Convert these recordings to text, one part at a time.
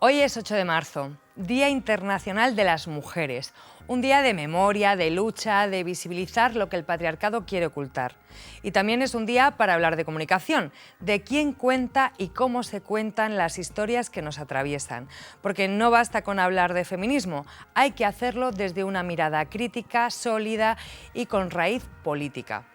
Hoy es 8 de marzo, Día Internacional de las Mujeres, un día de memoria, de lucha, de visibilizar lo que el patriarcado quiere ocultar. Y también es un día para hablar de comunicación, de quién cuenta y cómo se cuentan las historias que nos atraviesan. Porque no basta con hablar de feminismo, hay que hacerlo desde una mirada crítica, sólida y con raíz política.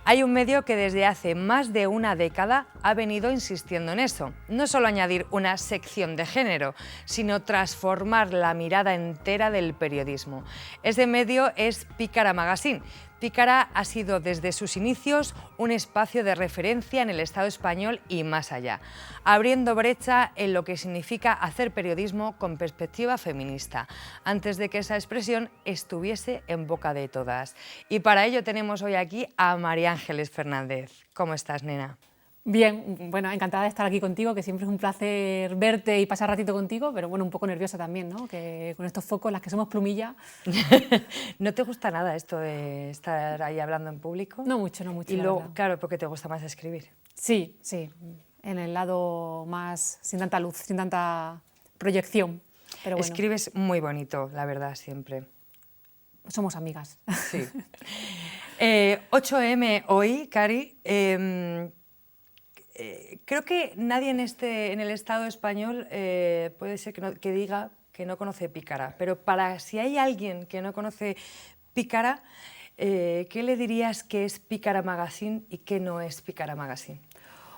Hay un medio que desde hace más de una década ha venido insistiendo en eso. No solo añadir una sección de género, sino transformar la mirada entera del periodismo. Ese medio es Pícara Magazine. Pícara ha sido desde sus inicios un espacio de referencia en el Estado español y más allá, abriendo brecha en lo que significa hacer periodismo con perspectiva feminista, antes de que esa expresión estuviese en boca de todas. Y para ello tenemos hoy aquí a María Ángeles Fernández. ¿Cómo estás, nena? Bien, bueno, encantada de estar aquí contigo, que siempre es un placer verte y pasar ratito contigo, pero bueno, un poco nerviosa también, ¿no? Que con estos focos, las que somos plumilla... ¿No te gusta nada esto de estar ahí hablando en público? No mucho, no mucho, Y la luego, verdad. claro, porque te gusta más escribir. Sí, sí, en el lado más, sin tanta luz, sin tanta proyección, pero bueno. Escribes muy bonito, la verdad, siempre. Somos amigas. Sí. 8M hoy, Cari. Creo que nadie en el Estado español puede ser que diga que no conoce Pícara, pero si hay alguien que no conoce Pícara, ¿qué le dirías que es Pícara Magazine y qué no es Pícara Magazine?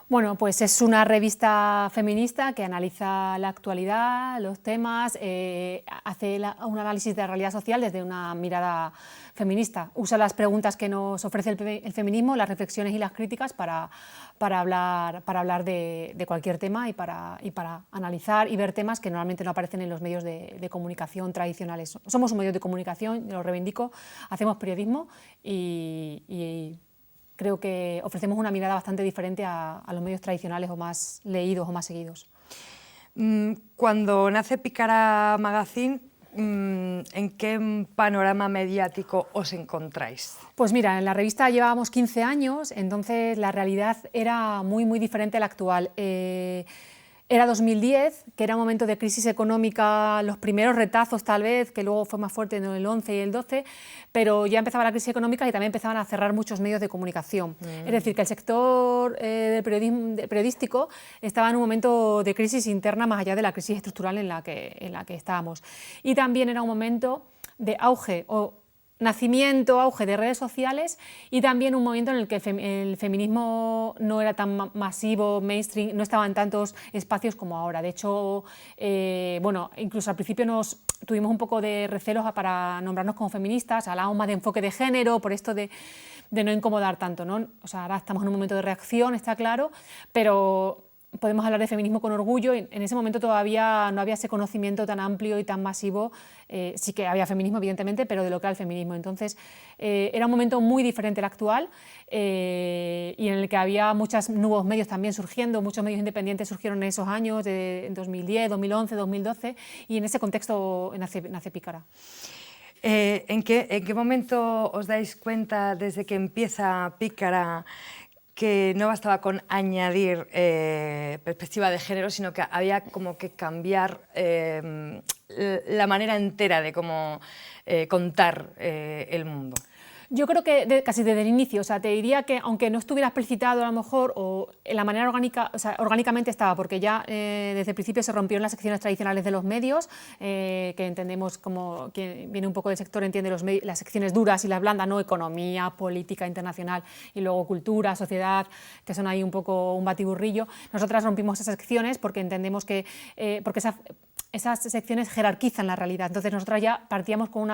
Bueno, pues es una revista feminista que analiza la actualidad, los temas, hace un análisis de la realidad social desde una mirada feminista. Usa las preguntas que nos ofrece el feminismo, las reflexiones y las críticas para hablar de cualquier tema y para analizar y ver temas que normalmente no aparecen en los medios de comunicación tradicionales. Somos un medio de comunicación, lo reivindico, hacemos periodismo y creo que ofrecemos una mirada bastante diferente a los medios tradicionales o más leídos o más seguidos. Cuando nace Pícara Magazine, ¿en qué panorama mediático os encontráis? Pues mira, en la revista llevábamos 15 años, entonces la realidad era muy diferente a la actual. Era 2010, que era un momento de crisis económica, los primeros retazos tal vez, que luego fue más fuerte en el 11 y el 12, pero ya empezaba la crisis económica y también empezaban a cerrar muchos medios de comunicación. Es decir, que el sector del periodístico estaba en un momento de crisis interna más allá de la crisis estructural en la que estábamos. Y también era un momento de auge o nacimiento, auge de redes sociales y también un momento en el que el feminismo no era tan masivo, mainstream, no estaba en tantos espacios como ahora. De hecho, bueno, incluso al principio tuvimos un poco de recelos para nombrarnos como feministas, hablábamos más de enfoque de género, por esto de no incomodar tanto, ¿no? O sea, ahora estamos en un momento de reacción, está claro, pero podemos hablar de feminismo con orgullo. En ese momento todavía no había ese conocimiento tan amplio y tan masivo, sí que había feminismo evidentemente, pero de lo que era el feminismo. Entonces era un momento muy diferente al actual y en el que había muchos nuevos medios también surgiendo, muchos medios independientes surgieron en esos años, en 2010, 2011, 2012, y en ese contexto nace Pícara. ¿En qué momento os dais cuenta desde que empieza Pícara que no bastaba con añadir perspectiva de género, sino que había como que cambiar la manera entera de cómo contar el mundo? Yo creo que casi desde el inicio, o sea, te diría que aunque no estuviera explicitado a lo mejor, o en la manera orgánica, o sea, orgánicamente estaba, porque ya desde el principio se rompieron las secciones tradicionales de los medios, que entendemos como quien viene un poco del sector entiende las secciones duras y las blandas, ¿no? Economía, política internacional y luego cultura, sociedad, que son ahí un poco un batiburrillo. Nosotras rompimos esas secciones porque entendemos que, porque esas secciones jerarquizan la realidad. Entonces nosotras ya partíamos con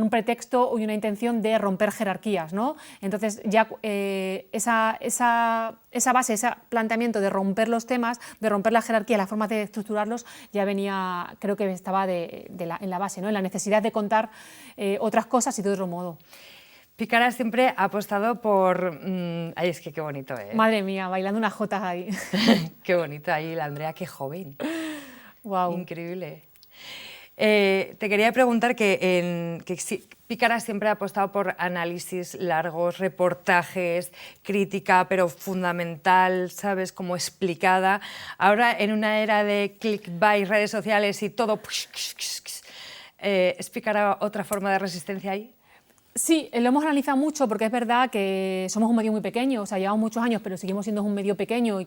un pretexto y una intención de romper jerarquías, ¿no? Entonces ya esa base, ese planteamiento de romper los temas, de romper la jerarquía, las formas de estructurarlos, ya venía, creo que estaba en la base, ¿no? En la necesidad de contar otras cosas y de otro modo. Pícara siempre ha apostado por... Ay, es que qué bonito, ¿eh? Madre mía, bailando unas jotas ahí. Qué bonito ahí, la Andrea, qué joven. Wow. Increíble. Te quería preguntar que Pícara siempre ha apostado por análisis largos, reportajes, crítica, pero fundamental, ¿sabes? Como explicada. Ahora, en una era de clickbait, redes sociales y todo, ¿es Pícara otra forma de resistencia ahí? Sí, lo hemos analizado mucho porque es verdad que somos un medio muy pequeño, o sea, llevamos muchos años, pero seguimos siendo un medio pequeño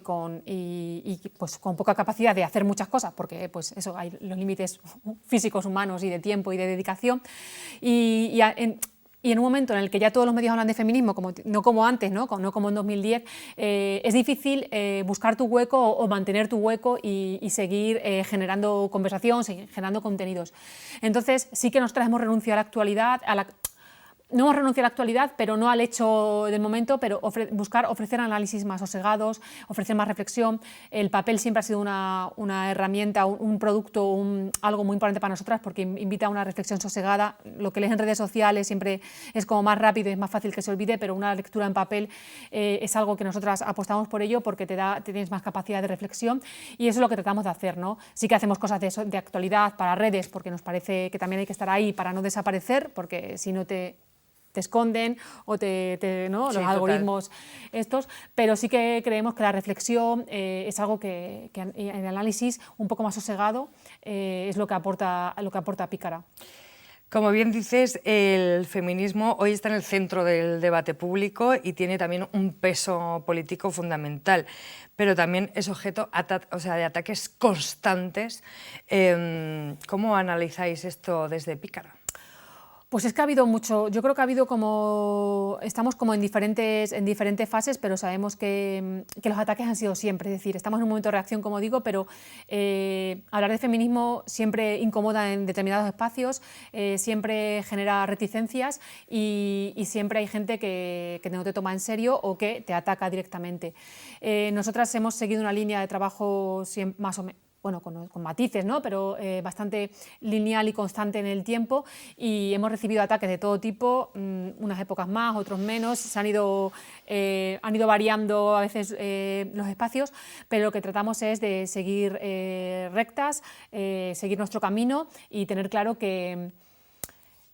pues, con poca capacidad de hacer muchas cosas, porque pues, eso, hay los límites físicos, humanos y de tiempo y de dedicación. Y en un momento en el que ya todos los medios hablan de feminismo, no como antes, no como en 2010, es difícil buscar tu hueco o mantener tu hueco y seguir generando conversación, seguir generando contenidos. Entonces, sí que nosotras hemos renunciado a la actualidad, no hemos renunciado a la actualidad, pero no al hecho del momento, pero buscar ofrecer análisis más sosegados, ofrecer más reflexión. El papel siempre ha sido una herramienta, un producto, algo muy importante para nosotras porque invita a una reflexión sosegada. Lo que lees en redes sociales siempre es como más rápido y es más fácil que se olvide, pero una lectura en papel es algo que nosotras apostamos por ello porque te tienes más capacidad de reflexión y eso es lo que tratamos de hacer, ¿no? Sí que hacemos cosas de actualidad para redes porque nos parece que también hay que estar ahí para no desaparecer, porque si no te esconden o ¿no? Sí, los algoritmos estos, pero sí que creemos que la reflexión es algo que en el análisis un poco más sosegado es lo que aporta Pícara. Como bien dices, el feminismo hoy está en el centro del debate público y tiene también un peso político fundamental, pero también es objeto de ataques constantes. ¿Cómo analizáis esto desde Pícara? Pues es que ha habido mucho, yo creo que ha habido estamos como en diferentes fases, pero sabemos que los ataques han sido siempre, es decir, estamos en un momento de reacción, como digo, pero hablar de feminismo siempre incomoda en determinados espacios, siempre genera reticencias y siempre hay gente que no te toma en serio o que te ataca directamente. Nosotras hemos seguido una línea de trabajo más o menos, bueno, con matices, ¿no? Pero bastante lineal y constante en el tiempo y hemos recibido ataques de todo tipo, unas épocas más, otros menos, han ido variando a veces los espacios, pero lo que tratamos es de seguir rectas, seguir nuestro camino y tener claro que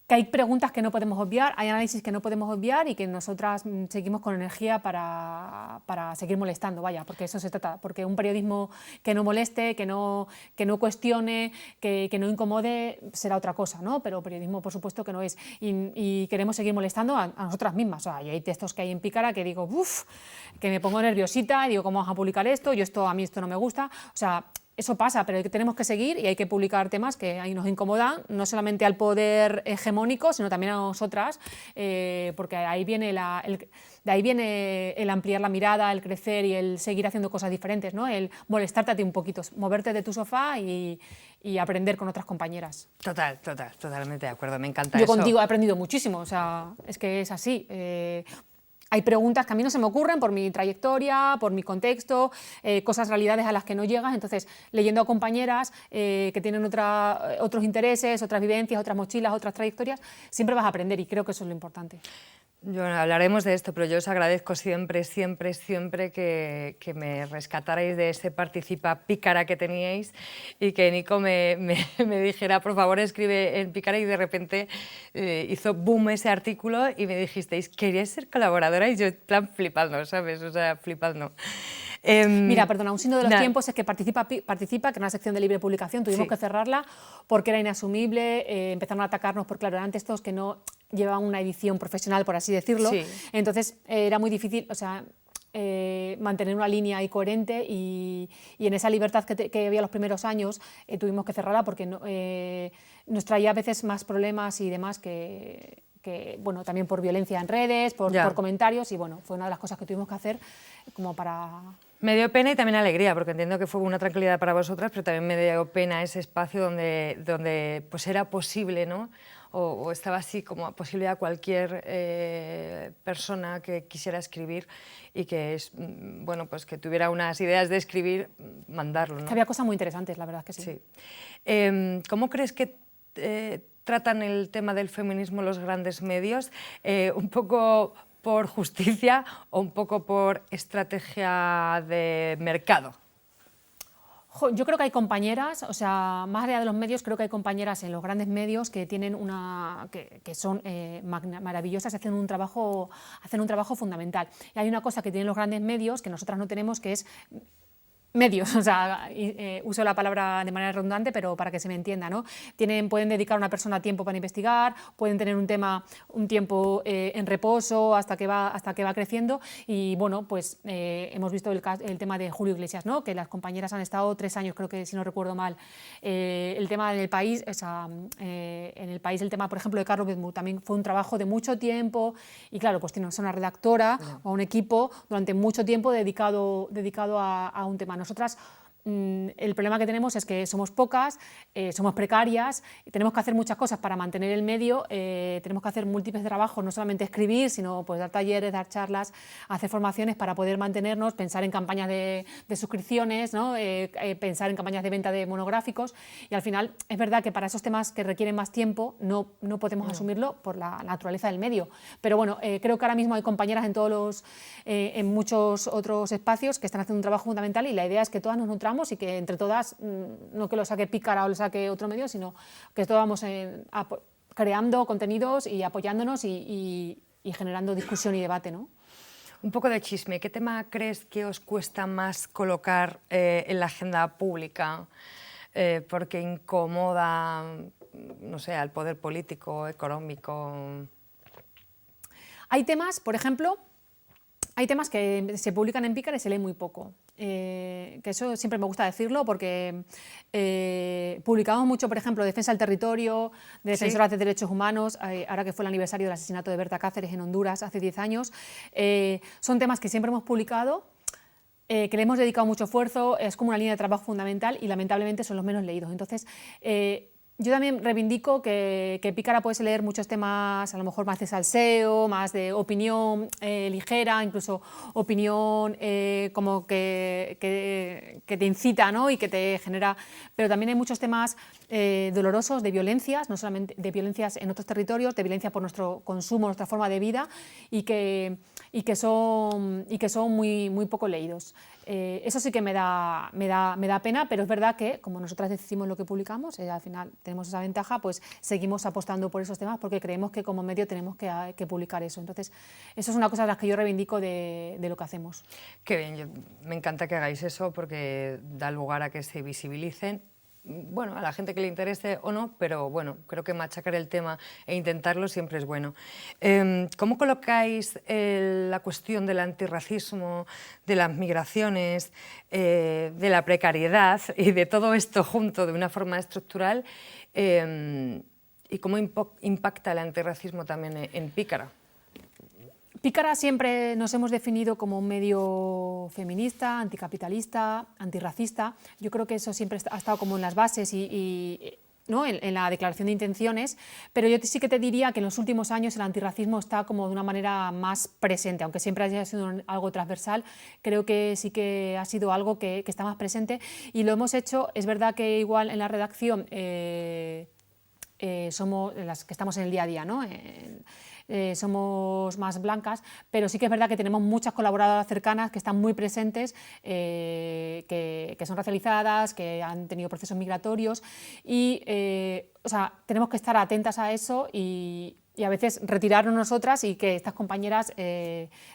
hay preguntas que no podemos obviar, hay análisis que no podemos obviar y que nosotras seguimos con energía para seguir molestando, vaya, porque eso se trata, porque un periodismo que no moleste, que no cuestione, que no incomode, será otra cosa, ¿no? Pero periodismo, por supuesto, que no es. Y queremos seguir molestando a nosotras mismas. O sea, y hay textos que hay en Pícara que digo, uff, que me pongo nerviosita, y digo, ¿cómo vas a publicar esto? A mí esto no me gusta. O sea, eso pasa, pero tenemos que seguir y hay que publicar temas que ahí nos incomodan, no solamente al poder hegemónico, sino también a nosotras, porque ahí viene de ahí viene el ampliar la mirada, el crecer y el seguir haciendo cosas diferentes, ¿no? El molestarte a ti un poquito, moverte de tu sofá y aprender con otras compañeras. Totalmente de acuerdo, me encanta Yo eso. contigo he aprendido muchísimo, o sea, es que es así. Hay preguntas que a mí no se me ocurren por mi trayectoria, por mi contexto, cosas, realidades a las que no llegas. Entonces, leyendo a compañeras que tienen otros intereses, otras vivencias, otras mochilas, otras trayectorias, siempre vas a aprender y creo que eso es lo importante. Bueno, hablaremos de esto, pero yo os agradezco siempre que me rescatarais de ese participa Pícara que teníais y que Nico me dijera, por favor, escribe en Pícara, y de repente hizo boom ese artículo y me dijisteis, ¿queríais ser colaboradora? Y yo, en plan, flipando, ¿sabes? O sea, flipando. Mira, perdona, un signo de los tiempos es que Participa, que era una sección de libre publicación, tuvimos que cerrarla porque era inasumible, empezaron a atacarnos porque, claro, eran textos que no llevaban una edición profesional, por así decirlo, entonces era muy difícil, o sea, mantener una línea ahí coherente y en esa libertad que había los primeros años tuvimos que cerrarla porque nos traía a veces más problemas y demás que bueno, también por violencia en redes, por comentarios, y bueno, fue una de las cosas que tuvimos que hacer como para... Me dio pena y también alegría, porque entiendo que fue una tranquilidad para vosotras, pero también me dio pena ese espacio donde pues era posible, ¿no? O estaba así como posible a cualquier persona que quisiera escribir y que, bueno, pues que tuviera unas ideas de escribir, mandarlo, ¿no? Es que había cosas muy interesantes, la verdad que sí. ¿Cómo crees que tratan el tema del feminismo los grandes medios? ¿Un poco por justicia o un poco por estrategia de mercado? Yo creo que hay compañeras, o sea, más allá de los medios, creo que hay compañeras en los grandes medios que tienen que son maravillosas, hacen un trabajo fundamental. Y hay una cosa que tienen los grandes medios que nosotras no tenemos, que es medios, o sea, uso la palabra de manera redundante, pero para que se me entienda, ¿no? Pueden dedicar a una persona tiempo para investigar, pueden tener un tiempo en reposo hasta que va creciendo, y bueno, pues hemos visto el tema de Julio Iglesias, ¿no? Que las compañeras han estado 3 años, creo que si no recuerdo mal. El tema del país, o sea, en el país el tema, por ejemplo, de Carlos Bezmú, también fue un trabajo de mucho tiempo, y claro, pues tienes una redactora o un equipo durante mucho tiempo dedicado a un tema. Nosotras, el problema que tenemos es que somos pocas, somos precarias, tenemos que hacer muchas cosas para mantener el medio, tenemos que hacer múltiples trabajos, no solamente escribir, sino pues dar talleres, dar charlas, hacer formaciones para poder mantenernos, pensar en campañas de suscripciones, ¿no? Pensar en campañas de venta de monográficos, y al final es verdad que para esos temas que requieren más tiempo no podemos asumirlo por la naturaleza del medio. Pero bueno, creo que ahora mismo hay compañeras en muchos otros espacios que están haciendo un trabajo fundamental, y la idea es que todas nos nutramos y que entre todas, no que lo saque Pícara o lo saque otro medio, sino que todos vamos creando contenidos y apoyándonos y generando discusión y debate, ¿no? Un poco de chisme, ¿qué tema crees que os cuesta más colocar en la agenda pública? Porque incomoda, no sé, al poder político, económico. Hay temas, por ejemplo, hay temas que se publican en Pícara y se lee muy poco. Que eso siempre me gusta decirlo, porque publicamos mucho, por ejemplo, defensa del territorio, de defensoras de derechos humanos, ahora que fue el aniversario del asesinato de Berta Cáceres en Honduras hace 10 años. Son temas que siempre hemos publicado, que le hemos dedicado mucho esfuerzo, es como una línea de trabajo fundamental, y lamentablemente son los menos leídos. Entonces, yo también reivindico que Pícara puede leer muchos temas, a lo mejor más de salseo, más de opinión ligera, incluso opinión como que te incita, ¿no? Y que te genera. Pero también hay muchos temas dolorosos de violencias, no solamente de violencias en otros territorios, de violencia por nuestro consumo, nuestra forma de vida, y que son muy poco leídos. Eso sí que me da pena, pero es verdad que, como nosotras decimos lo que publicamos, al final tenemos esa ventaja, pues seguimos apostando por esos temas, porque creemos que como medio tenemos que publicar eso. Entonces, eso es una cosa de las que yo reivindico de lo que hacemos. Qué bien, me encanta que hagáis eso, porque da lugar a que se visibilicen, bueno, a la gente que le interese o no, pero bueno, creo que machacar el tema e intentarlo siempre es bueno. ¿Cómo colocáis la cuestión del antirracismo, de las migraciones, de la precariedad y de todo esto junto de una forma estructural? ¿Y cómo impacta el antirracismo también en Pícara? Pícara siempre nos hemos definido como un medio feminista, anticapitalista, antirracista. Yo creo que eso siempre ha estado como en las bases ¿no? en la declaración de intenciones, pero yo sí que te diría que en los últimos años el antirracismo está como de una manera más presente, aunque siempre haya sido algo transversal. Creo que sí que ha sido algo que está más presente, y lo hemos hecho. Es verdad que igual en la redacción somos las que estamos en el día a día, ¿no? Somos más blancas, pero sí que es verdad que tenemos muchas colaboradoras cercanas que están muy presentes, que son racializadas, que han tenido procesos migratorios, y o sea, tenemos que estar atentas a eso y a veces retirarnos nosotras y que estas compañeras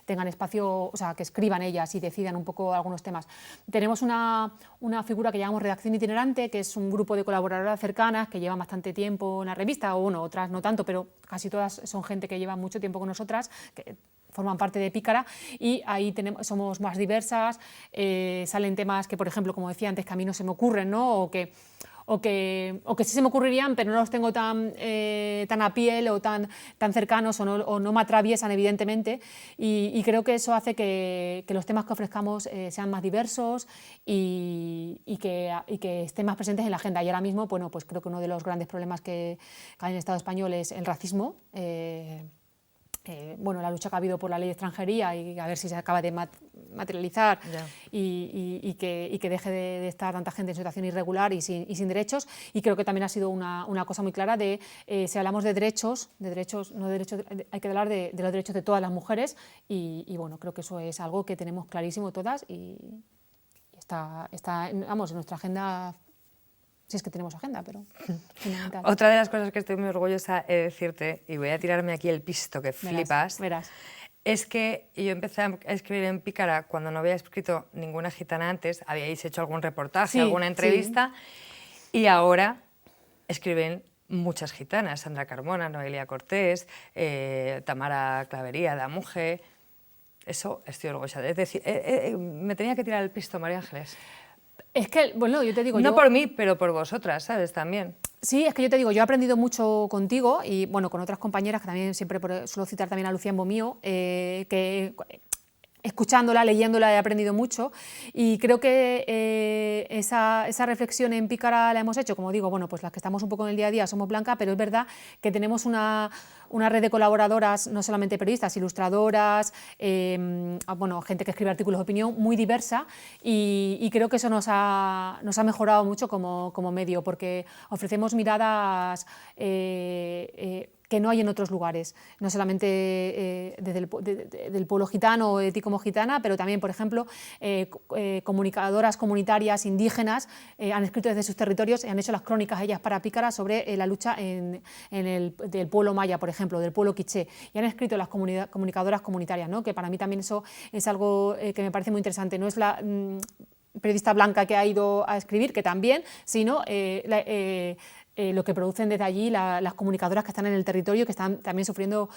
tengan espacio, o sea, que escriban ellas y decidan un poco algunos temas. Tenemos una figura que llamamos redacción itinerante, que es un grupo de colaboradoras cercanas que llevan bastante tiempo en la revista, o bueno, otras no tanto, pero casi todas son gente que lleva mucho tiempo con nosotras, que forman parte de Pícara, y ahí somos más diversas, salen temas que, por ejemplo, como decía antes, que a mí no se me ocurren, ¿no? O que sí se me ocurrirían, pero no los tengo tan a piel o tan cercanos, o no me atraviesan, evidentemente, y creo que eso hace que los temas que ofrezcamos sean más diversos y que estén más presentes en la agenda. Y ahora mismo, bueno, pues creo que uno de los grandes problemas que hay en el Estado español es el racismo. Bueno, la lucha que ha habido por la ley de extranjería, y a ver si se acaba de materializar, y que deje de estar tanta gente en situación irregular y sin derechos. Y creo que también ha sido una cosa muy clara de, si hablamos de derechos, hay que hablar de los derechos de todas las mujeres, y bueno, creo que eso es algo que tenemos clarísimo todas, y vamos, en nuestra agenda, si es que tenemos agenda, pero fundamental. Otra de las cosas que estoy muy orgullosa de decirte, y voy a tirarme aquí el pisto que flipas, Verás. es que yo empecé a escribir en Pícara cuando no había escrito ninguna gitana antes, habíais hecho algún reportaje, Sí, alguna entrevista, y ahora escriben muchas gitanas, Sandra Carmona, Noelia Cortés, Tamara Clavería, Damuge. Eso estoy orgullosa. Es decir, me tenía que tirar el pisto, María Ángeles. Es que, bueno, yo te digo... No por mí, pero por vosotras, ¿sabes? También. Sí, es que yo te digo, yo he aprendido mucho contigo y, bueno, con otras compañeras, que también siempre suelo citar también a Lucía Embomío, que escuchándola, leyéndola he aprendido mucho y creo que esa reflexión en Pícara la hemos hecho, como digo, bueno, pues las que estamos un poco en el día a día somos Blanca, pero es verdad que tenemos una red de colaboradoras, no solamente periodistas, ilustradoras, bueno, gente que escribe artículos de opinión, muy diversa y creo que eso nos ha mejorado mucho como medio, porque ofrecemos miradas que no hay en otros lugares, no solamente del pueblo gitano o de ti como gitana, pero también, por ejemplo, comunicadoras comunitarias indígenas han escrito desde sus territorios y han hecho las crónicas ellas para Pícara sobre la lucha del pueblo maya, por ejemplo, del pueblo quiché, y han escrito las comunicadoras comunitarias, ¿no? Que para mí también eso es algo que me parece muy interesante, no es la periodista blanca que ha ido a escribir, que también, sino lo que producen desde allí las comunicadoras que están en el territorio, que están también sufriendo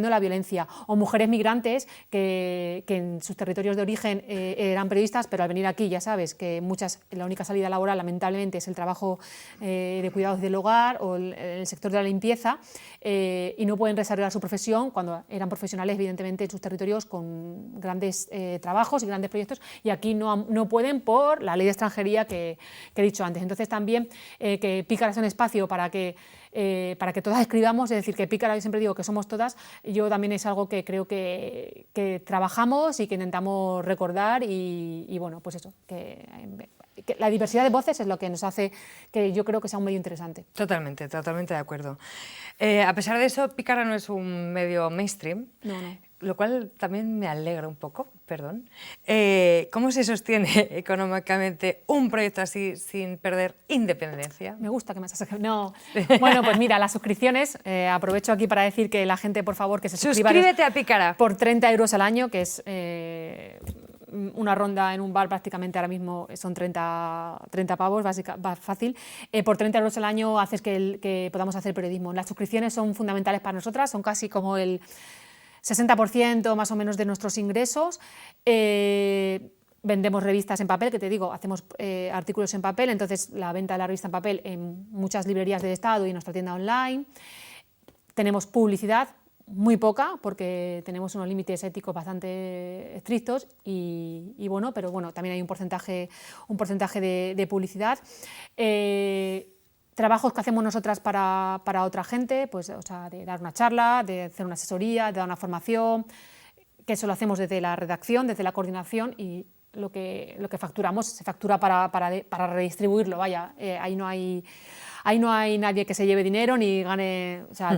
la violencia, o mujeres migrantes que en sus territorios de origen eran periodistas, pero al venir aquí ya sabes que muchas, la única salida laboral lamentablemente es el trabajo de cuidados del hogar o el sector de la limpieza, y no pueden desarrollar su profesión cuando eran profesionales evidentemente en sus territorios con grandes trabajos y grandes proyectos, y aquí no pueden por la ley de extranjería que he dicho antes. Entonces también que Pícara es un espacio para que todas escribamos, es decir, que Pícara, yo siempre digo que somos todas, yo también es algo que creo que trabajamos y que intentamos recordar y bueno, pues eso, que la diversidad de voces es lo que nos hace que yo creo que sea un medio interesante. Totalmente, totalmente de acuerdo. A pesar de eso, Pícara no es un medio mainstream. No. Lo cual también me alegra un poco, perdón. ¿Cómo se sostiene económicamente un proyecto así sin perder independencia? Me gusta que me hagas... No. Bueno, pues mira, las suscripciones, aprovecho aquí para decir que la gente, por favor, que se suscriba... Suscríbete a Pícara. Por 30 euros al año, que es una ronda en un bar prácticamente ahora mismo son 30 pavos, fácil. Por 30 euros al año haces que podamos hacer periodismo. Las suscripciones son fundamentales para nosotras, son casi como el 60% más o menos de nuestros ingresos. Vendemos revistas en papel, que te digo, hacemos artículos en papel, entonces la venta de la revista en papel en muchas librerías del Estado y en nuestra tienda online. Tenemos publicidad, muy poca, porque tenemos unos límites éticos bastante estrictos y bueno, pero bueno, también hay un porcentaje de publicidad. Trabajos que hacemos nosotras para otra gente, pues, o sea, de dar una charla, de hacer una asesoría, de dar una formación, que eso lo hacemos desde la redacción, desde la coordinación, y lo que facturamos se factura para redistribuirlo, vaya, ahí no hay nadie que se lleve dinero ni gane, o sea,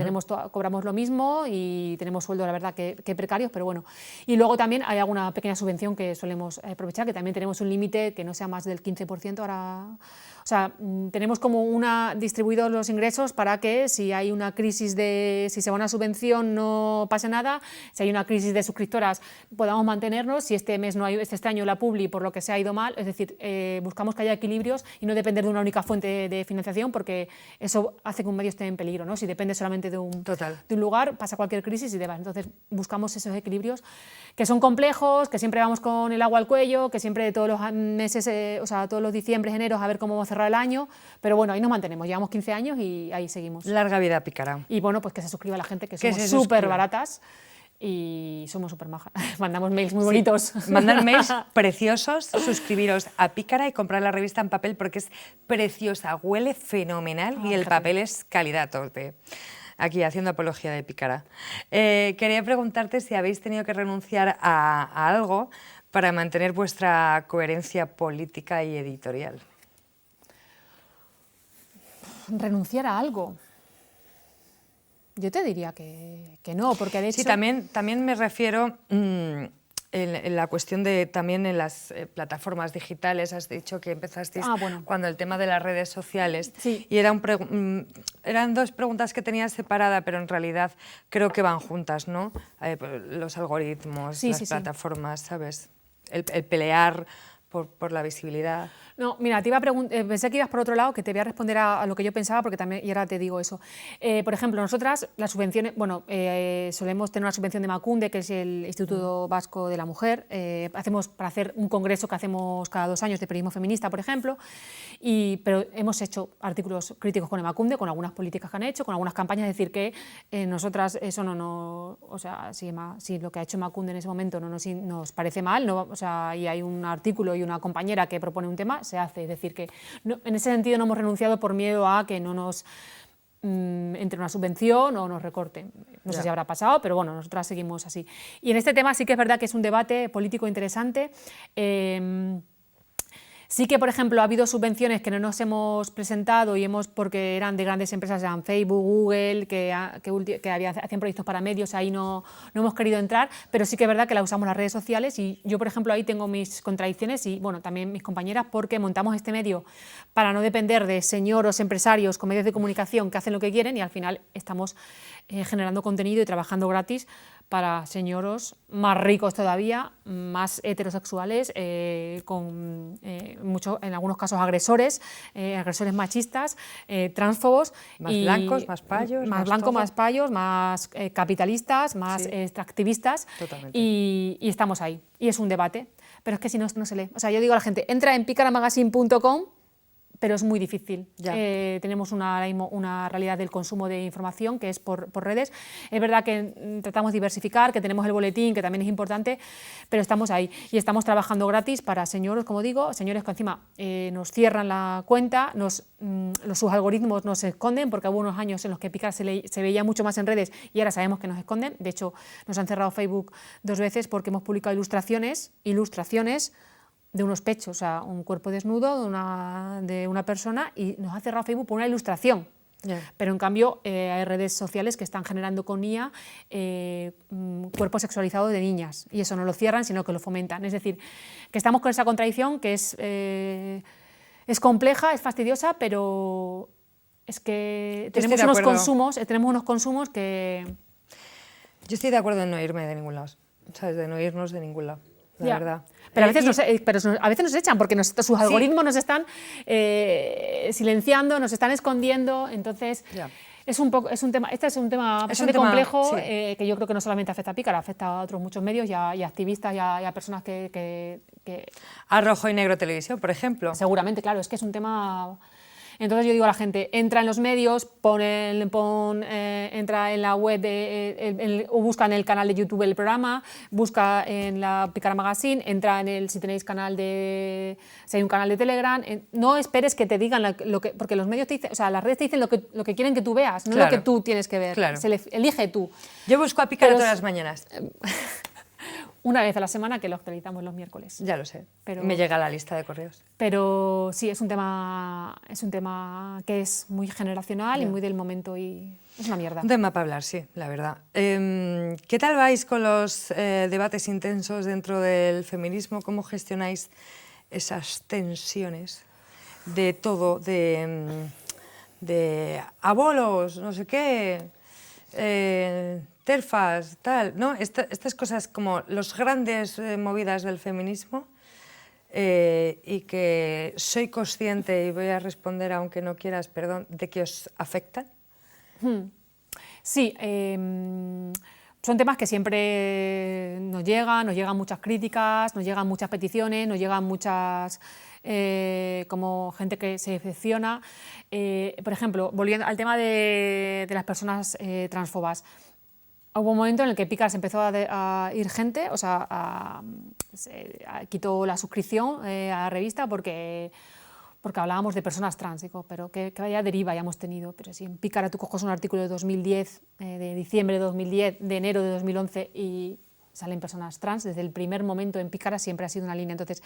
cobramos lo mismo y tenemos sueldos, la verdad, que precarios, pero bueno. Y luego también hay alguna pequeña subvención que solemos aprovechar, que también tenemos un límite que no sea más del 15% ahora. O sea, tenemos como distribuidos los ingresos para que si hay una crisis si se va una subvención no pase nada, si hay una crisis de suscriptoras podamos mantenernos, si este mes no hay, este año la publi por lo que se ha ido mal, es decir, buscamos que haya equilibrios y no depender de una única fuente de financiación, porque eso hace que un medio esté en peligro, ¿no? Si depende solamente de un lugar, pasa cualquier crisis y demás. Entonces buscamos esos equilibrios que son complejos, que siempre vamos con el agua al cuello, que siempre todos los meses, o sea, todos los diciembre, enero, a ver cómo vamos a cerrar el año, pero bueno, ahí nos mantenemos, llevamos 15 años y ahí seguimos. Larga vida Pícara. Y bueno, pues que se suscriba la gente, que somos súper baratas y somos súper majas. Mandamos mails muy bonitos. Mandar mails preciosos, suscribiros a Pícara y comprar la revista en papel porque es preciosa, huele fenomenal y el papel es calidad tope. Aquí, haciendo apología de Pícara. Quería preguntarte si habéis tenido que renunciar a algo para mantener vuestra coherencia política y editorial. ¿Renunciar a algo? Yo te diría que no, porque de hecho... Sí, también me refiero en la cuestión de también en las plataformas digitales. Has dicho que empezasteis cuando el tema de las redes sociales. Sí. Y eran dos preguntas que tenías separadas, pero en realidad creo que van juntas, ¿no? Los algoritmos, las plataformas, ¿sabes? El pelear por la visibilidad. No, mira, te iba a pensé que ibas por otro lado, que te voy a responder a lo que yo pensaba, porque también, y ahora te digo eso. Por ejemplo, nosotras, las subvenciones, solemos tener una subvención de Emakunde, que es el Instituto Vasco de la Mujer. Hacemos para hacer un congreso que hacemos cada 2 años de periodismo feminista, por ejemplo, pero hemos hecho artículos críticos con Emakunde, con algunas políticas que han hecho, con algunas campañas, es decir, que nosotras eso o sea, si lo que ha hecho Emakunde en ese momento no nos parece mal, o sea, y hay un artículo y una compañera que propone un tema, se hace. Es decir, que en ese sentido no hemos renunciado por miedo a que no nos entre una subvención o nos recorten. No sé si habrá pasado, pero bueno, nosotras seguimos así. Y en este tema sí que es verdad que es un debate político interesante. Sí que, por ejemplo, ha habido subvenciones que no nos hemos presentado porque eran de grandes empresas, eran Facebook, Google, que hacían proyectos para medios, ahí no hemos querido entrar, pero sí que es verdad que la usamos las redes sociales y yo, por ejemplo, ahí tengo mis contradicciones y, bueno, también mis compañeras, porque montamos este medio para no depender de señoros empresarios con medios de comunicación que hacen lo que quieren y al final estamos generando contenido y trabajando gratis para señoros más ricos todavía, más heterosexuales, con en algunos casos agresores machistas, transfobos. Más blancos, más payos. Más blancos, más payos, más capitalistas, más extractivistas. Totalmente. Y estamos ahí. Y es un debate. Pero es que si no se lee. O sea, yo digo a la gente, entra en picaramagazine.com, pero es muy difícil. Tenemos una realidad del consumo de información que es por redes. Es verdad que tratamos de diversificar, que tenemos el boletín, que también es importante, pero estamos ahí y estamos trabajando gratis para señores, como digo, señores que encima nos cierran la cuenta, sus algoritmos nos esconden, porque hubo unos años en los que Picar se veía mucho más en redes y ahora sabemos que nos esconden. De hecho, nos han cerrado Facebook 2 veces porque hemos publicado ilustraciones de unos pechos, o sea, un cuerpo desnudo de una persona, y nos ha cerrado Facebook por una ilustración. Pero en cambio hay redes sociales que están generando con IA cuerpos sexualizados de niñas, y eso no lo cierran, sino que lo fomentan. Es decir, que estamos con esa contradicción que es compleja, es fastidiosa, pero es que tenemos unos consumos que... Yo estoy de acuerdo en no irme de ningún lado, ¿sabes? De no irnos de ningún lado. La verdad. Pero a veces nos echan porque sus algoritmos nos están silenciando, nos están escondiendo, entonces es un tema bastante complejo que yo creo que no solamente afecta a Picar, afecta a otros muchos medios y a activistas y a personas que... A Rojo y Negro Televisión, por ejemplo. Seguramente, claro, es que es un tema... Entonces yo digo a la gente, entra en los medios, entra en la web o busca en el canal de YouTube el programa, busca en la Picara Magazine, entra si tenéis si hay un canal de Telegram, no esperes que te digan porque los medios te dicen, o sea, las redes te dicen lo que quieren que tú veas, no lo que tú tienes que ver, elige tú. Yo busco a Picara todas las mañanas. Una vez a la semana, que lo actualizamos los miércoles. Ya lo sé, me llega la lista de correos. Pero sí, es un tema que es muy generacional y muy del momento y es una mierda. Un tema para hablar, sí, la verdad. ¿Qué tal vais con los debates intensos dentro del feminismo? ¿Cómo gestionáis esas tensiones de todo, de abolos, no sé qué... terfas, tal, ¿no? Estas cosas como los grandes movidas del feminismo y que soy consciente, y voy a responder aunque no quieras, perdón, de que os afectan. Sí, son temas que siempre nos llegan muchas críticas, nos llegan muchas peticiones, nos llegan muchas... como gente que se decepciona. Por ejemplo, volviendo al tema de las personas transfobas, hubo un momento en el que Picar se empezó a ir gente, o sea, quitó la suscripción a la revista porque hablábamos de personas trans. Digo, pero qué vaya deriva ya hemos tenido. Pero si en Picar tú coges un artículo de 2010, de diciembre de 2010, de enero de 2011 y salen personas trans, desde el primer momento en Picara siempre ha sido una línea. Entonces,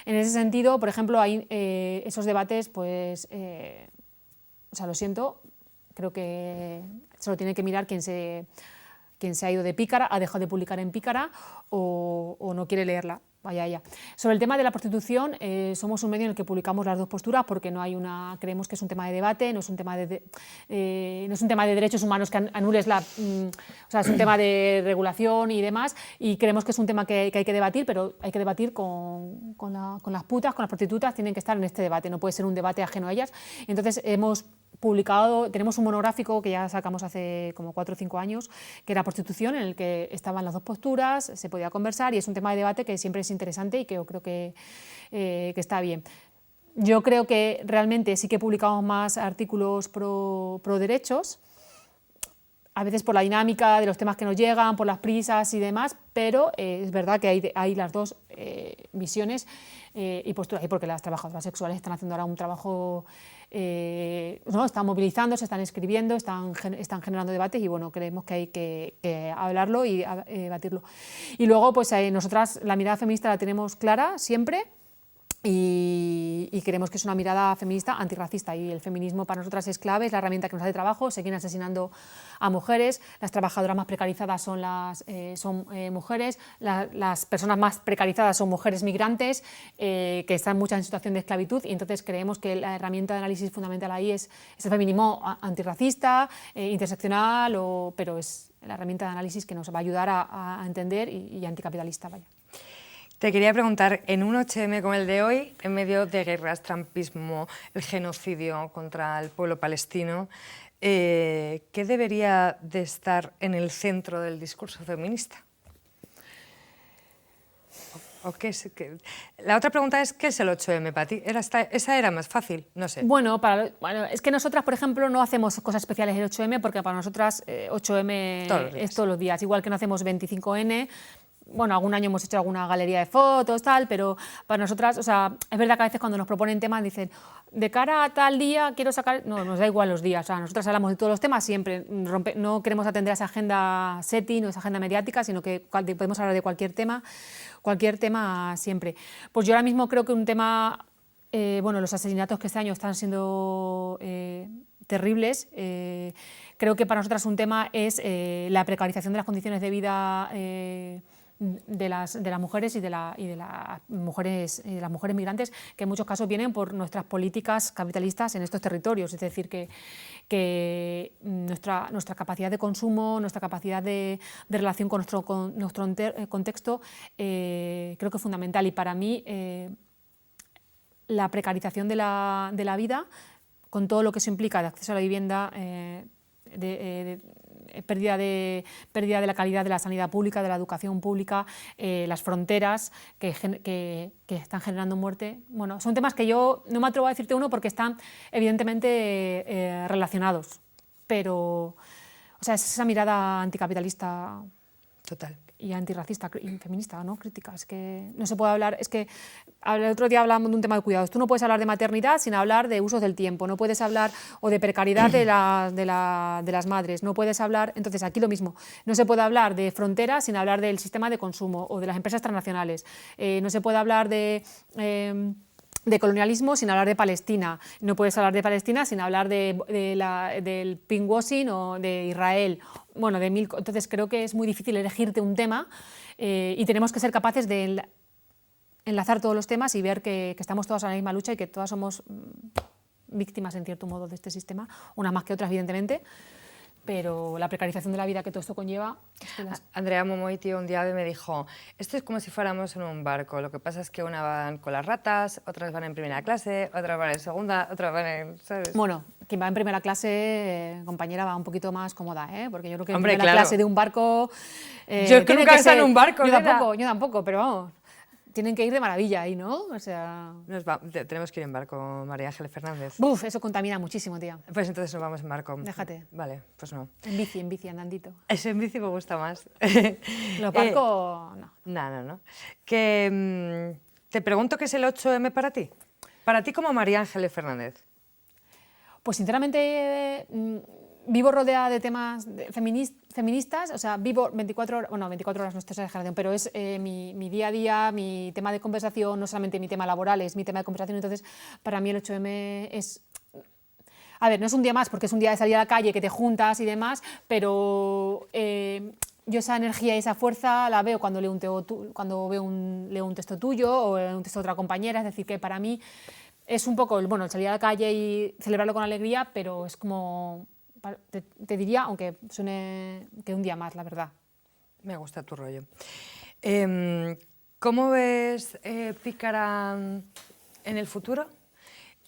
en ese sentido, por ejemplo, hay esos debates, pues, o sea, lo siento, creo que se lo tiene que mirar quien quien se ha ido de Pícara ha dejado de publicar en Pícara o no quiere leerla. Vaya, ya. Sobre el tema de la prostitución, somos un medio en el que publicamos las dos posturas porque no hay creemos que es un tema de debate, no es un tema de derechos humanos que anules o sea, es un tema de regulación y demás, y creemos que es un tema que hay que debatir, pero hay que debatir con las putas, con las prostitutas, tienen que estar en este debate, no puede ser un debate ajeno a ellas. Entonces hemos publicado, tenemos un monográfico que ya sacamos hace como 4 o 5 años, que era prostitución, en el que estaban las dos posturas, se podía conversar y es un tema de debate que siempre es interesante y que yo creo que está bien. Yo creo que realmente sí que publicamos más artículos pro derechos, a veces por la dinámica de los temas que nos llegan, por las prisas y demás, pero es verdad que hay las dos visiones y posturas, y porque las trabajadoras sexuales están haciendo ahora un trabajo, ¿no? Están movilizándose, están escribiendo, están generando debates y bueno, creemos que hay que hablarlo y debatirlo. Y luego, pues nosotras la mirada feminista la tenemos clara siempre. Y creemos que es una mirada feminista antirracista y el feminismo para nosotras es clave, es la herramienta que nos da de trabajo, seguir asesinando a mujeres, las trabajadoras más precarizadas son mujeres, las personas más precarizadas son mujeres migrantes que están muchas en situación de esclavitud y entonces creemos que la herramienta de análisis fundamental ahí es el feminismo antirracista, interseccional, pero es la herramienta de análisis que nos va a ayudar a entender y anticapitalista. Vaya. Te quería preguntar, en un 8M como el de hoy, en medio de guerras, trampismo, el genocidio contra el pueblo palestino, ¿qué debería de estar en el centro del discurso feminista? La otra pregunta es, ¿qué es el 8M para ti? Esa era más fácil, no sé. Bueno, es que nosotras, por ejemplo, no hacemos cosas especiales el 8M porque para nosotras 8M es todos los días, igual que no hacemos 25N. Bueno, algún año hemos hecho alguna galería de fotos, tal, pero para nosotras, o sea, es verdad que a veces cuando nos proponen temas dicen, de cara a tal día quiero sacar... No, nos da igual los días, o sea, nosotras hablamos de todos los temas siempre, no queremos atender a esa agenda setting o esa agenda mediática, sino que podemos hablar de cualquier tema siempre. Pues yo ahora mismo creo que un tema, bueno, los asesinatos que este año están siendo terribles, creo que para nosotras un tema es la precarización de las condiciones de vida de las mujeres y de las mujeres migrantes, que en muchos casos vienen por nuestras políticas capitalistas en estos territorios. Es decir, que nuestra capacidad de consumo, nuestra capacidad de relación con nuestro contexto, creo que es fundamental. Y para mí, la precarización de la vida, con todo lo que eso implica de acceso a la vivienda, pérdida de la calidad de la sanidad pública, de la educación pública, las fronteras que están generando muerte. Bueno, son temas que yo no me atrevo a decirte uno porque están evidentemente relacionados, pero o sea, es esa mirada anticapitalista total y antirracista y feminista, ¿no? Crítica. Es que no se puede hablar, es que el otro día hablábamos de un tema de cuidados. Tú no puedes hablar de maternidad sin hablar de usos del tiempo, no puedes hablar o de precariedad de las madres, no puedes hablar, entonces aquí lo mismo, no se puede hablar de fronteras sin hablar del sistema de consumo o de las empresas transnacionales, no se puede hablar de colonialismo sin hablar de Palestina, no puedes hablar de Palestina sin hablar del pinkwashing o de Israel. Bueno, entonces creo que es muy difícil elegirte un tema y tenemos que ser capaces de enlazar todos los temas y ver que estamos todas en la misma lucha y que todas somos víctimas en cierto modo de este sistema, unas más que otras evidentemente, pero la precarización de la vida que todo esto conlleva... Andrea Momoiti un día me dijo, esto es como si fuéramos en un barco, lo que pasa es que una van con las ratas, otras van en primera clase, otras van en segunda, otras van en... ¿sabes? Bueno, quien va en primera clase, compañera, va un poquito más cómoda, porque yo creo que en primera clase de un barco... yo es que nunca he estado en un barco, yo tampoco, pero vamos... Tienen que ir de maravilla ahí, ¿no? O sea... Tenemos que ir en barco, María Ángeles Fernández. Buf, eso contamina muchísimo, tía. Pues entonces nos vamos en barco. Déjate. Vale, pues no. En bici, andandito. Eso en bici me gusta más. Los barcos, no. No. Que, te pregunto qué es el 8M para ti. Para ti como María Ángeles Fernández. Pues sinceramente... vivo rodeada de temas feministas, o sea, vivo 24 horas, bueno, 24 horas no es exageración, pero es mi día a día, mi tema de conversación, no solamente mi tema laboral, es mi tema de conversación, entonces para mí el 8M es... A ver, no es un día más, porque es un día de salir a la calle, que te juntas y demás, pero yo esa energía y esa fuerza la veo cuando leo leo un texto tuyo o un texto de otra compañera, es decir, que para mí es un poco, bueno, el salir a la calle y celebrarlo con alegría, pero es como, te diría, aunque suene que un día más, la verdad. Me gusta tu rollo. ¿Cómo ves Pícara en el futuro?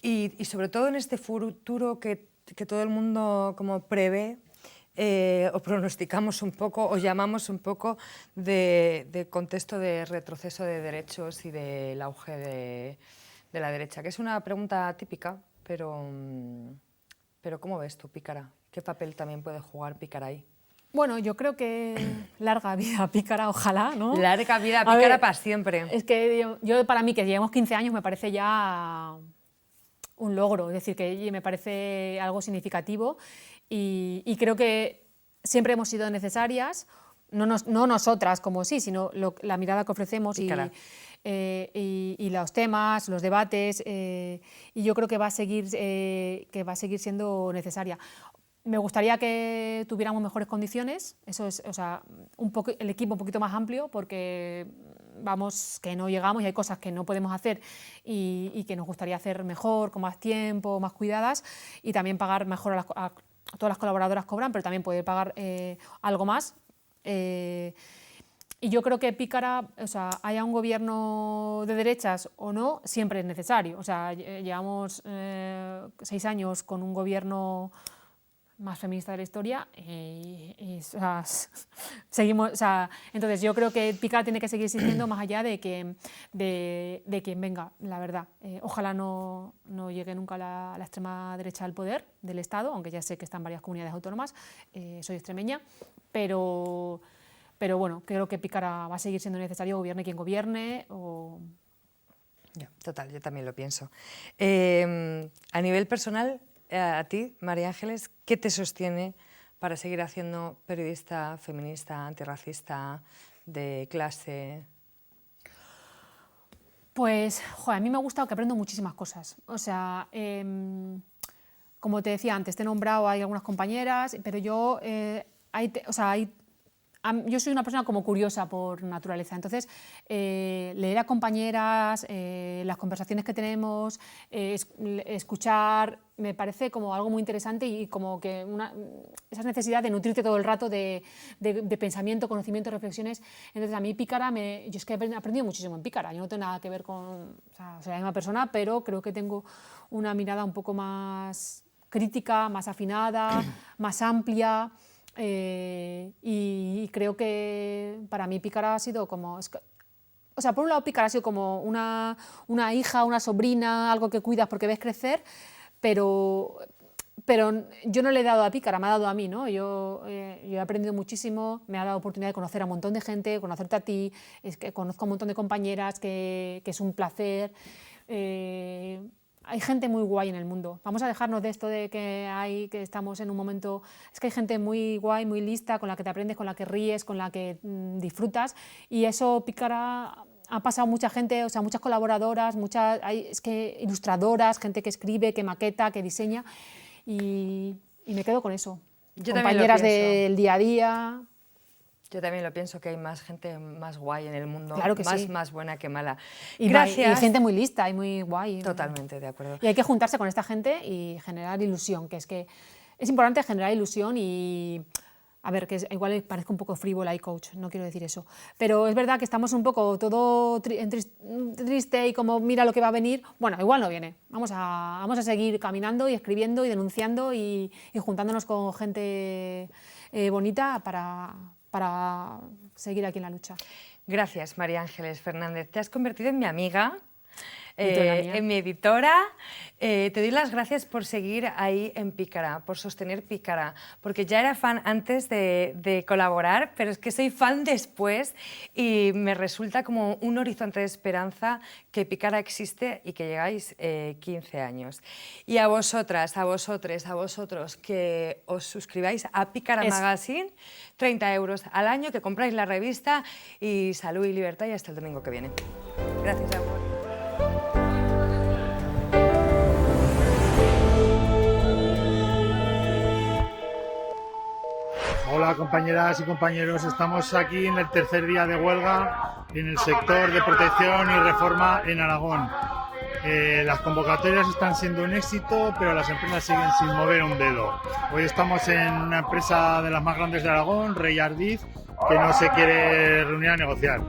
Y sobre todo en este futuro que todo el mundo como prevé, o pronosticamos un poco, o llamamos un poco de contexto de retroceso de derechos y del auge de la derecha, que es una pregunta típica, pero ¿cómo ves tú, Pícara? ¿Qué papel también puede jugar Pícara ahí? Bueno, yo creo que larga vida Pícara, ojalá, ¿no? Larga vida Pícara para siempre. Es que yo para mí que llevamos 15 años me parece ya un logro, es decir, que me parece algo significativo y creo que siempre hemos sido necesarias, no nosotras como sí, sino la mirada que ofrecemos y los temas, los debates, y yo creo que va a seguir siendo necesaria. Me gustaría que tuviéramos mejores condiciones, eso es, o sea, el equipo un poquito más amplio, porque vamos, que no llegamos y hay cosas que no podemos hacer y que nos gustaría hacer mejor, con más tiempo, más cuidadas, y también pagar mejor a todas las colaboradoras cobran, pero también poder pagar algo más. Y yo creo que Pícara, o sea, haya un gobierno de derechas o no, siempre es necesario. O sea, llevamos 6 años con un gobierno más feminista de la historia o sea, seguimos, o sea, entonces yo creo que Pícara tiene que seguir existiendo más allá de quien venga, la verdad. Ojalá no llegue nunca la extrema derecha al poder del Estado, aunque ya sé que están varias comunidades autónomas, soy extremeña, pero bueno, creo que Pícara va a seguir siendo necesario, gobierne quien gobierne. Total, yo también lo pienso. A nivel personal, a ti, María Ángeles, ¿qué te sostiene para seguir haciendo periodista feminista, antirracista, de clase? Pues, joder, a mí me ha gustado que aprendo muchísimas cosas. O sea, como te decía antes, te he nombrado, hay algunas compañeras, pero yo, yo soy una persona como curiosa por naturaleza, entonces leer a compañeras, las conversaciones que tenemos, escuchar, me parece como algo muy interesante y como que esa necesidad de nutrirte todo el rato de pensamiento, conocimiento, reflexiones. Entonces a mí Pícara, yo es que he aprendido muchísimo en Pícara, yo no tengo nada que ver con, o sea, soy la misma persona, pero creo que tengo una mirada un poco más crítica, más afinada, más amplia. Y creo que para mí Pícara ha sido como, o sea, por un lado Pícara ha sido como una hija, una sobrina, algo que cuidas porque ves crecer, pero yo no le he dado a Pícara, me ha dado a mí, ¿no? Yo he aprendido muchísimo, me ha dado oportunidad de conocer a un montón de gente, conocerte a ti, es que conozco a un montón de compañeras, que es un placer. Hay gente muy guay en el mundo. Vamos a dejarnos de esto de que estamos en un momento... Es que hay gente muy guay, muy lista, con la que te aprendes, con la que ríes, con la que disfrutas. Y eso, Pícara, ha pasado mucha gente, o sea, muchas colaboradoras, es que ilustradoras, gente que escribe, que maqueta, que diseña. Y me quedo con eso. Compañeras del día a día... Yo también lo pienso, que hay más gente más guay en el mundo, claro que sí. Más buena que mala. Gracias. Y gente muy lista y muy guay. Totalmente, de acuerdo. Y hay que juntarse con esta gente y generar ilusión, que es importante generar ilusión y... A ver, que igual parezco un poco frívola y coach, no quiero decir eso. Pero es verdad que estamos un poco todo triste y como mira lo que va a venir. Bueno, igual no viene. Vamos a seguir caminando y escribiendo y denunciando y juntándonos con gente bonita para seguir aquí en la lucha. Gracias, María Ángeles Fernández. Te has convertido en mi amiga, en mi editora. Te doy las gracias por seguir ahí en Pícara, por sostener Pícara, porque ya era fan antes de colaborar, pero es que soy fan después y me resulta como un horizonte de esperanza que Pícara existe y que llegáis 15 años. Y a vosotras, a vosotres, a vosotros que os suscribáis a Pícara Magazine, 30 euros al año, que compráis la revista y salud y libertad y hasta el domingo que viene. Gracias a vos. Hola compañeras y compañeros, estamos aquí en el tercer día de huelga en el sector de protección y reforma en Aragón. Las convocatorias están siendo un éxito, pero las empresas siguen sin mover un dedo. Hoy estamos en una empresa de las más grandes de Aragón, Rey Ardiz, que no se quiere reunir a negociar.